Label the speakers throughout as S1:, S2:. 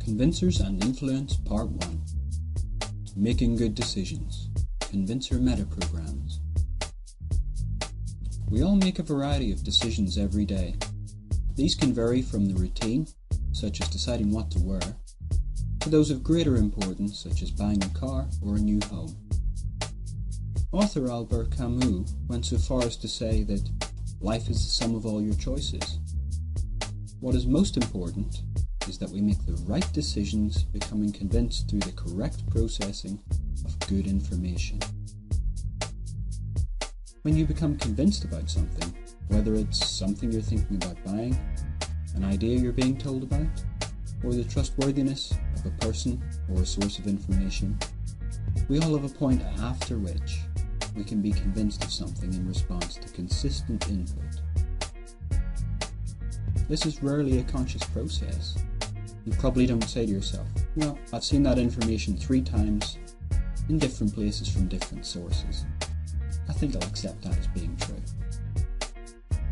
S1: Convincers and Influence Part 1. Making Good Decisions. Convincer Metaprograms. We all make a variety of decisions every day. These can vary from the routine, such as deciding what to wear, to those of greater importance, such as buying a car or a new home. Author Albert Camus went so far as to say that life is the sum of all your choices. What is most important is that we make the right decisions, becoming convinced through the correct processing of good information. When you become convinced about something, whether it's something you're thinking about buying, an idea you're being told about, or the trustworthiness of a person or a source of information, we all have a point after which we can be convinced of something in response to consistent input. This is rarely a conscious process. You probably don't say to yourself, well, I've seen that information 3 times in different places from different sources. I think I'll accept that as being true.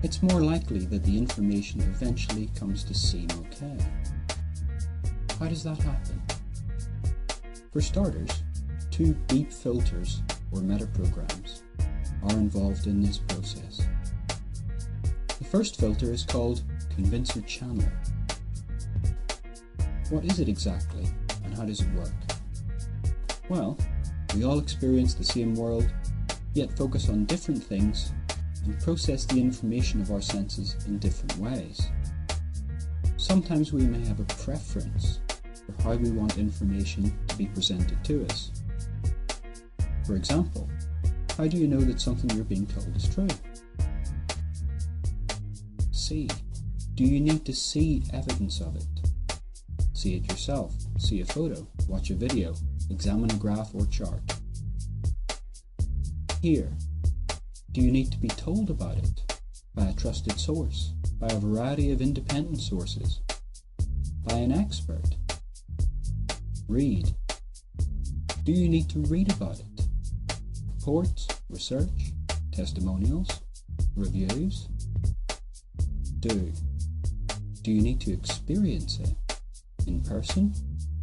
S1: It's more likely that the information eventually comes to seem okay. How does that happen? For starters, 2 deep filters or metaprograms are involved in this process. The first filter is called Convincer Channel. What is it exactly, and how does it work? Well, we all experience the same world, yet focus on different things and process the information of our senses in different ways. Sometimes we may have a preference for how we want information to be presented to us. For example, how do you know that something you're being told is true? See. Do you need to see evidence of it? See it yourself, see a photo, watch a video, examine a graph or chart. Hear. Do you need to be told about it? By a trusted source, by a variety of independent sources, by an expert? Read. Do you need to read about it? Reports, research, testimonials, reviews? Do. Do you need to experience it? In person?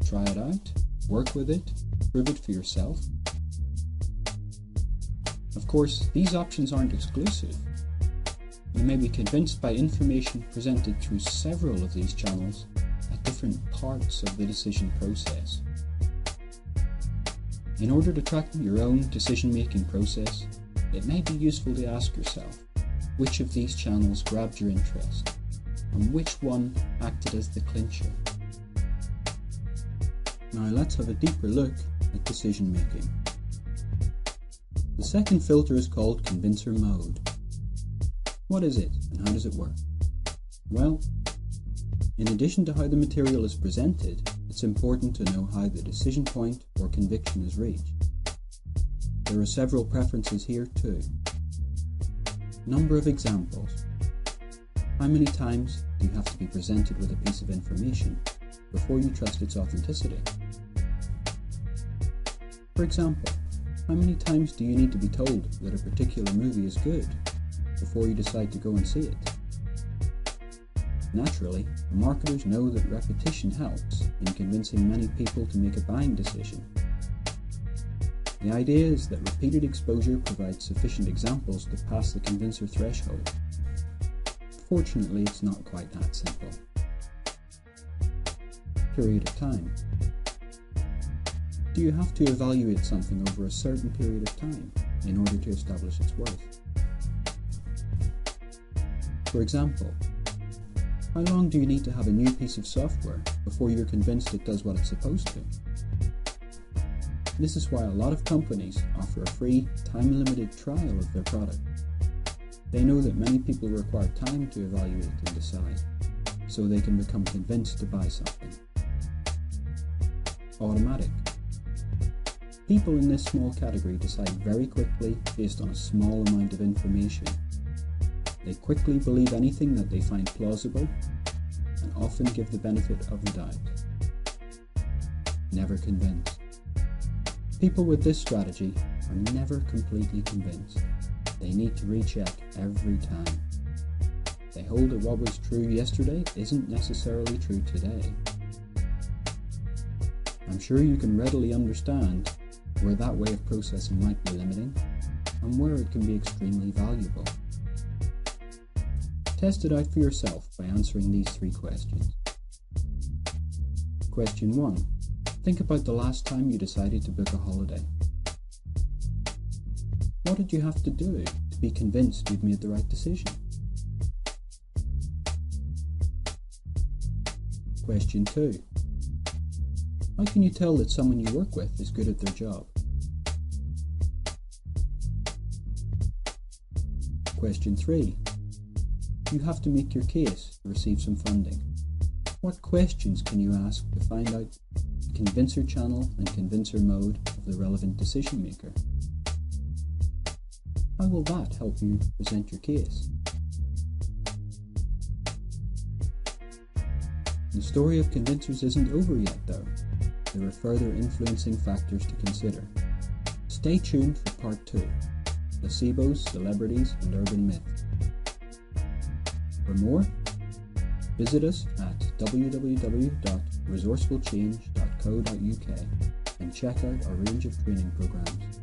S1: Try it out? Work with it? Prove it for yourself? Of course, these options aren't exclusive. You may be convinced by information presented through several of these channels at different parts of the decision process. In order to track your own decision-making process, it may be useful to ask yourself which of these channels grabbed your interest and which one acted as the clincher. Now let's have a deeper look at decision making. The second filter is called Convincer Mode. What is it and how does it work? Well, in addition to how the material is presented, it's important to know how the decision point or conviction is reached. There are several preferences here too. Number of examples. How many times do you have to be presented with a piece of information before you trust its authenticity? For example, how many times do you need to be told that a particular movie is good before you decide to go and see it? Naturally, marketers know that repetition helps in convincing many people to make a buying decision. The idea is that repeated exposure provides sufficient examples to pass the convincer threshold. Fortunately, it's not quite that simple. Period of time. Do you have to evaluate something over a certain period of time in order to establish its worth? For example, how long do you need to have a new piece of software before you're convinced it does what it's supposed to? This is why a lot of companies offer a free, time-limited trial of their product. They know that many people require time to evaluate and decide, so they can become convinced to buy something. Automatic. People in this small category decide very quickly based on a small amount of information. They quickly believe anything that they find plausible and often give the benefit of the doubt. Never convinced. People with this strategy are never completely convinced. They need to recheck every time. They hold that what was true yesterday isn't necessarily true today. I'm sure you can readily understand where that way of processing might be limiting and where it can be extremely valuable. Test it out for yourself by answering these 3 questions. Question 1. Think about the last time you decided to book a holiday. What did you have to do to be convinced you'd made the right decision? Question 2. How can you tell that someone you work with is good at their job? Question 3. You have to make your case to receive some funding. What questions can you ask to find out the convincer channel and convincer mode of the relevant decision maker? How will that help you present your case? The story of convincers isn't over yet though. There are further influencing factors to consider. Stay tuned for part 2, placebos, celebrities and urban myths. For more, visit us at www.resourcefulchange.co.uk and check out our range of training programs.